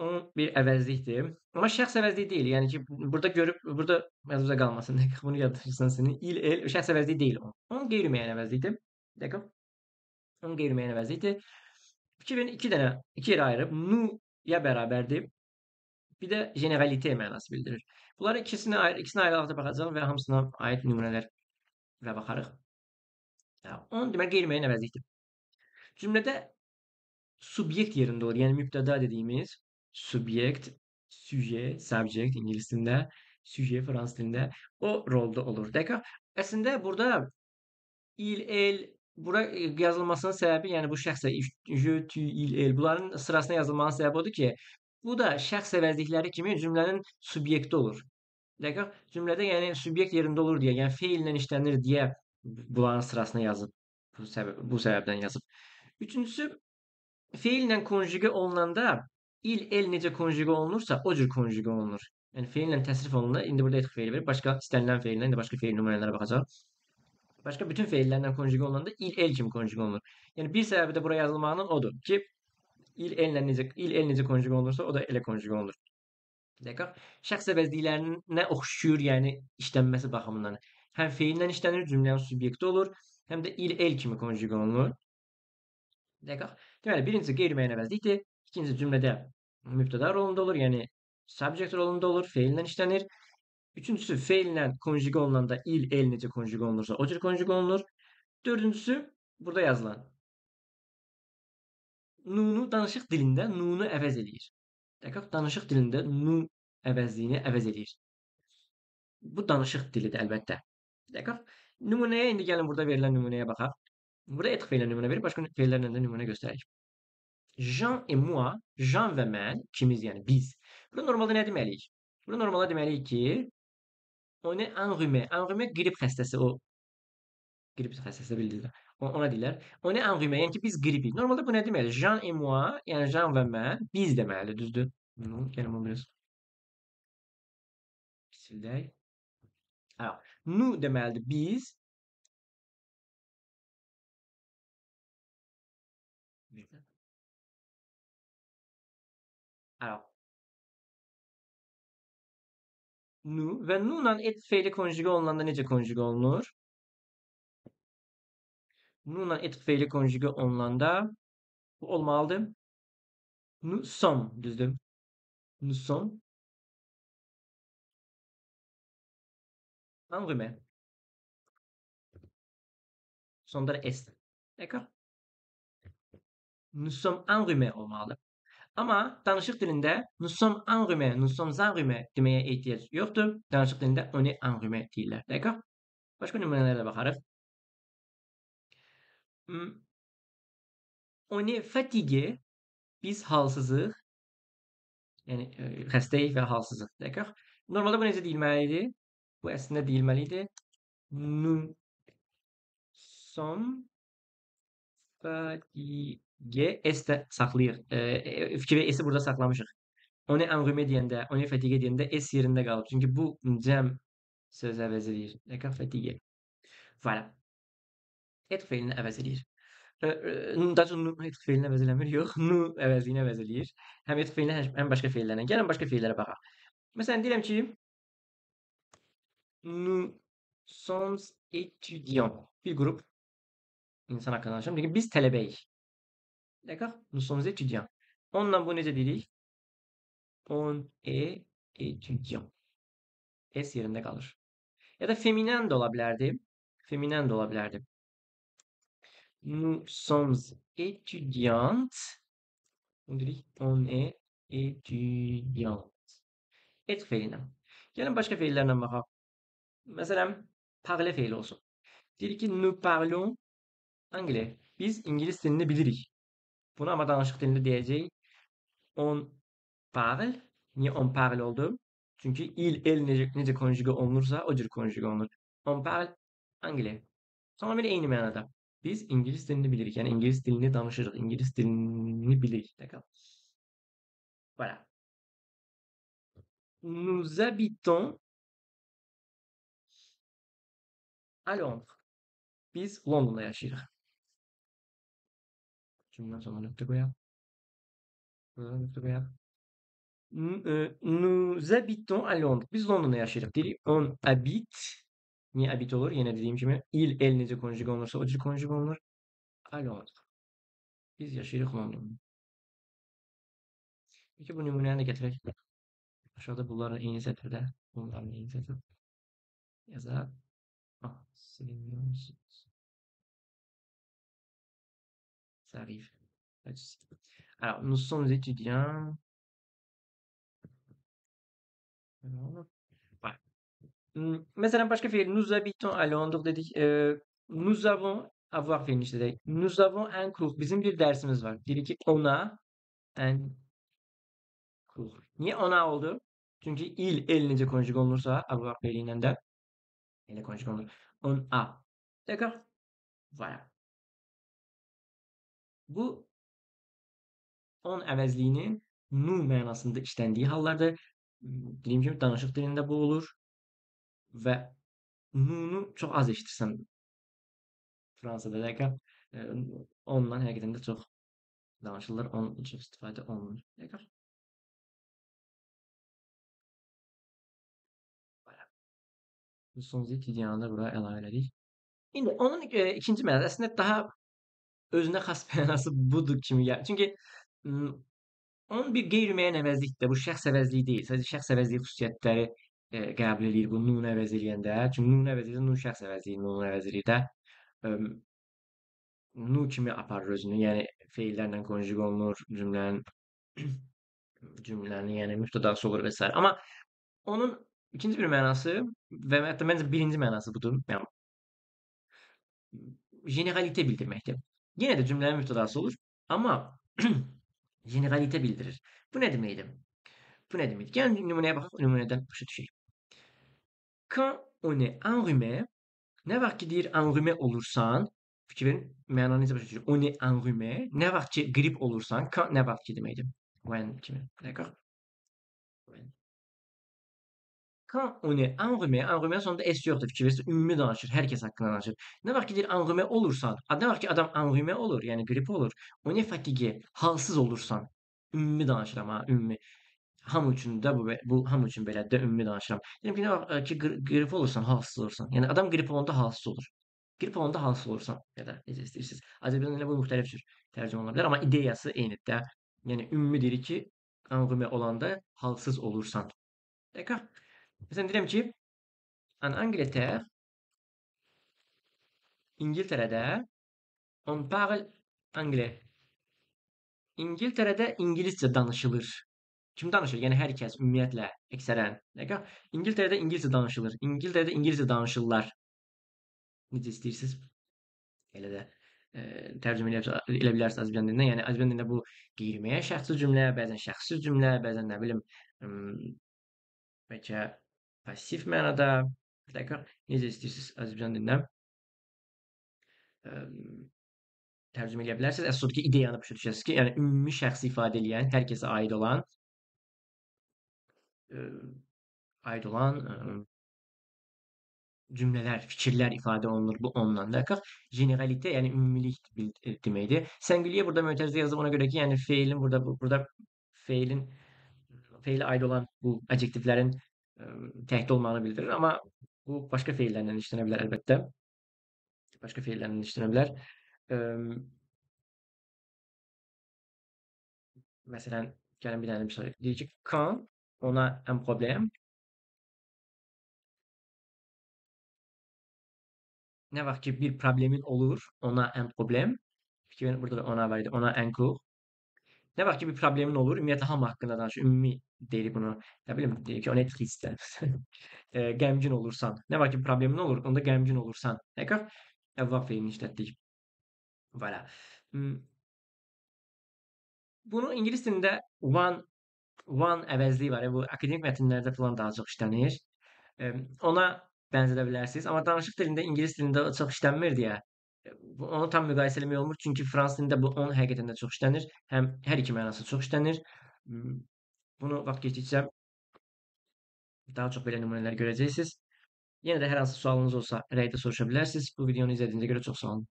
O bir əvəzlikdir. Amma şəxs əvəzliyi deyil. Yəni ki, burada görüb burada məcbuzə qalmasın. Bunu yaddaşırsan senin. Il, el şəxs əvəzliyi deyil o. O qeyri-müəyyən əvəzlikdir. D'accord? O qeyri-müəyyən əvəzlikdir. Fikrin iki dənə, iki yerə ayırıb nu-ya bərabərdir. Bir də generalite mənası bildirir. Bunların ikisini ayrı-ayrı baxacağıq və hamısına aid nümunələrlə baxarıq. On demək qeyri-müəyyən əvəzlikdir. Cümlədə subyekt yerində olur. Yəni mübtəda dediyimiz subyekt, sujet, subject ingilis dilində, sujet fransız dilində o rolda olur. D'accord? Əslində burada il, el bura yazılmasının səbəbi, yəni bu şəxsə je, tu, il, el bunların sırasına yazılmasının səbəbi odur ki, bu da şəxs əvəzlikləri kimi cümlənin subyekti olur. D'accord? Cümlədə yəni subyekt yerində olur deyə, yəni feillə işlənir deyə bunların sırasına yazıb. Bu səbəbdən yazıb. Üçüncüsü, feillə konjugə olunanda il, el necə konjugə olunursa, o cür konjugə olunur. Yəni feillə təsrif olunur. İndi burada etq feili verir. Başqa istənilən feillə, indi başqa feil nümunələrə baxacağıq. Başqa bütün feillərlə konjugə olunanda il, el kimi konjugə olunur. Yəni bir səbəbi də buraya yazılmağının odur ki, il, el necə konjugə olunursa, o da elə konjugə olunur. D'accord? Şəxs əvəzliklərinə oxşuyur, yəni işlənməsi baxımından. Həm feillə işlənir, cümlənin subyekti olur, həm də il, el kimi konjugə olunur. D'accord? Deməli, birincisi qeyri-müəyyən əvəzlikdir. İkincisi cümlədə mübtəda rolunda olur, yəni subject rolunda olur, feillə işlənir. Üçüncüsü feillə konjugə olunanda il, el necə konjugə olunursa, o cür konjugə olunur. Dördüncüsü burada yazılan. Nunu danışıq dilində nunu əvəz eləyir. D'accord? Danışıq dilində nun əvəzliyini əvəz eləyir. Bu danışıq dilidir əlbəttə. D'accord? Nümunəyə indi gəlin burada verilən nümunəyə baxaq. Burada etq feillə nümunə verir, başqa feillərlə də nümunə göstərək. Jean et moi, Jean və mən, ikimiz yəni biz. Burada normalda nə deməliyik? Burada normalda deməliyik ki, on est enrhumé. Enrhumé qrip xəstəsi o. Qrip xəstəsi bildirlər. Ona deyirlər. On est enrhumé, yəni ki biz qripik. Normalda bu nə deməli? Jean et moi, yəni Jean və mən, biz deməlidir, düzdür? Gəlin bunu biraz sildək. Alors, nous deməlidir biz. Alors, nous və nous-la etq feili konjugə olunanda necə konjugə olunur? Nous-la etq feili konjugə olunanda bu olmalıdır. Nous sommes, düzdür? Nous sommes enrhumés. Sonda est. D'accord? Nous sommes enrhumés olmalıdır. Amma danışıq dilində nous sommes enrhumés, nous sommes enrhumés deməyə ehtiyac yoxdur. Danışıq dilində on est enrhumé deyirlər. D'accord? Başqa nümunələrə də baxarıq. On est fatigué. Biz halsızıq. Yəni xəstəyik və halsızıq. D'accord? Normalda bu necə deyilməli idi? Bu əslində deyilməli idi. Nous sommes fatigués. S-də saxlayırıq. Fikri S-i burada saxlamışıq. On est enrhumé deyəndə, on est fatigué deyəndə S yerində qalıb. Çünki bu cəm söz əvəz edir. D'accord? Fatigué. Voilà. Etq feilini əvəz edir. Daha çox nu etq feilini əvəz eləmir. Yox, nu əvəzliyini əvəz eləyir. Həm etq feilini, həm başqa feillərlə. Gəlin başqa feillərə baxaq. Məsələn, deyirəm ki, nous sommes étudiants. Bir qrup insan haqqında danışıram. Deyək ki, biz tələbəyik. D'accord? Nous sommes étudiants. Onunla bu necə deyirik? On est étudiant. S yerində qalır. Ya da feminen də ola bilərdi. Feminen də ola bilərdi. Nous sommes étudiantes. On est étudiant. Etq feilindən. Gəlin başqa feillərlə baxaq. Məsələn, parler feili olsun. Deyirik ki, nous parlons anglais. Biz ingilis dilini bilirik. Bunu amma danışıq dilində deyəcəyik. On parle. Niyə on parle oldu? Çünki il, el necə konjugə olunursa, o cür konjugə olunur. On parle anglais. Tamamilə eyni mənada. Biz ingilis dilini bilirik. Yəni ingilis dilini danışırıq. İngilis dilini bilirik. D'accord? Voilà. Nous habitons à Londres. Biz Londonda yaşayırıq. Cümlənin sonuna nöqtə qoyaq. Burada nöqtə qoyaq. Nous habitons à Londres. Biz London'da yaşayırıq deyirik. On habite. Niye habite olur? Yine dediğim gibi il, el necə konjug olunursa o cür konjug olunur. À Londres. Biz yaşayırıq London'da. Peki bu nümunəni də gətirək. Aşağıda bunların eyni sətirdə. Bunların eyni sətir. Yazar. Ah, silinmiyor. Ça arrive. Pas de souci. Alors, nous sommes étudiants. Alors, ouais. Mesela başka fiil. Nous habitons à Londres dedik. Nous avons avoir fiilini işledik. Nous avons un cours. Bizim bir dersimiz var. Dedik ki ona un cours. Niye ona oldu? Çünkü il elinize konjug olursa avoir fiiliyle de ele konjug olur. On a. D'accord? Voilà. Bu on əvəzliyinin nu mənasında işləndiyi hallarda dediyim kimi danışıq dilində bu olur və nunu çox az eşitirsən Fransada dəqiqə ondan həqiqətən də çox danışılır, on çox istifadə olunur. Dəqiqə. Bu son étudiantı da bura əlavə elədik. İndi onun ikinci mənası əslində daha özünə xas mənası budur kimi gəlir. Çünki onun bir qeyri-müəyyən əvəzlikdir. Bu şəxs əvəzliyi deyil. Sadəcə şəxs əvəzliyi xüsusiyyətləri qəbul eləyir bu nun əvəz eləyəndə. Çünki nun əvəz edir, nun şəxs əvəzliyi nun əvəz eləyir də. Nu kimi aparır özünü. Yəni feillərlə konjug olunur, cümlənin yəni mübtədası olur və s. Amma onun ikinci bir mənası və hətta məncə birinci mənası budur. Yəni generalite bildirməkdir. Yenə də cümlənin mübtədası olur, amma generalite bildirir. Bu nə deməkdir? Bu nə deməkdir? Gəlin nümunəyə baxaq, nümunədən başa düşək. Quand on est enrhumé, nə vaxt ki deyir enrhumé olursan, fikir verin, mənanı necə başa düşürük? On est enrhumé, nə vaxt ki qrip olursan, quand nə vaxt ki deməkdir? When kimi, d'accord? When. Quand on est enrhumé, enrhumé sonunda es yoxdur. Fikir verirsiniz, ümumi danışır, hər kəs haqqında danışır. Nə vaxt ki deyir enrhumé olursan, nə vaxt ki adam enrhumé olur, yəni qrip olur, on est fatigué, halsız olursan, ümumi danışıram ha, ümumi. Hamı üçün də bu hamı üçün belədir də, ümumi danışıram. Deyirəm ki, nə vaxt ki qrip olursan, halsız olursan. Yəni adam qrip olanda halsız olur. Qrip olanda halsız olursan ya da necə istəyirsiniz. Azərbaycan dilində bu müxtəlif cür tərcümə oluna bilər, amma ideyası eynidir də. Yəni ümumi deyirik ki, enrhumé olanda halsız olursan. D'accord? Məsələn deyirəm ki, en Angleterre, İngiltərədə on parle anglais. İngiltərədə ingiliscə danışılır. Kim danışır? Yəni hər kəs ümumiyyətlə, əksərən. D'accord? İngiltərədə ingiliscə danışılır. İngiltərədə ingiliscə danışırlar. Necə istəyirsiniz? Elə də tərcümə elə bilərsiniz Azərbaycan dilindən. Yəni Azərbaycan dilində bu qeyri-müəyyən şəxsi cümlə, bəzən şəxsi cümlə, bəzən nə bilim bəlkə passiv mənada. D'accord? Necə istəyirsiniz Azərbaycan dilindən tərcümə edə bilərsiniz. Əsas odur ki, ideyanı başa düşəsiniz ki, yəni ümumi şəxsi ifadə edən, hər kəsə aid olan cümlələr, fikirlər ifadə olunur bu ondan. D'accord? Generalite, yəni ümumilik deməkdir. Singulier burada mötərizə yazıb ona görə ki, yəni feilin burada feilin feilə aid olan bu adjektivlərin təkdə olmağını bildirir, amma bu başqa feillərlə işlənə bilər əlbəttə. Başqa feillərlə işlənə bilər. Məsələn, gəlin bir dənə bir şey deyək ki, quand on a un problème, nə vaxt ki bir problemin olur, ona un problem. Fikir verin, burada da ona var idi, ona un cours. Nə vaxt ki bir problemin olur, ümumiyyətlə hamı haqqında danışır, ümumi deyirik bunu. Nə bilim, deyək ki, on est triste. Qəmgin olursan. Nə vaxt ki problemin olur, onda qəmgin olursan. D'accord? Avoir feilini işlətdik. Voilà. Bunu ingilis dilində one əvəzliyi var. Bu akademik mətnlərdə falan daha çox işlənir. Ona bənzədə bilərsiniz. Amma danışıq dilində, ingilis dilində çox işlənmir deyə onu tam müqayisə eləmək olmur. Çünki fransız dilində bu on həqiqətən də çox işlənir. Həm hər iki mənası çox işlənir. Bunu vaxt keçdikcə daha çox belə nümunələr görəcəksiniz. Yenə də hər hansı sualınız olsa rəydə soruşa bilərsiniz. Bu videonu izlədiyinizə görə çox sağ olun.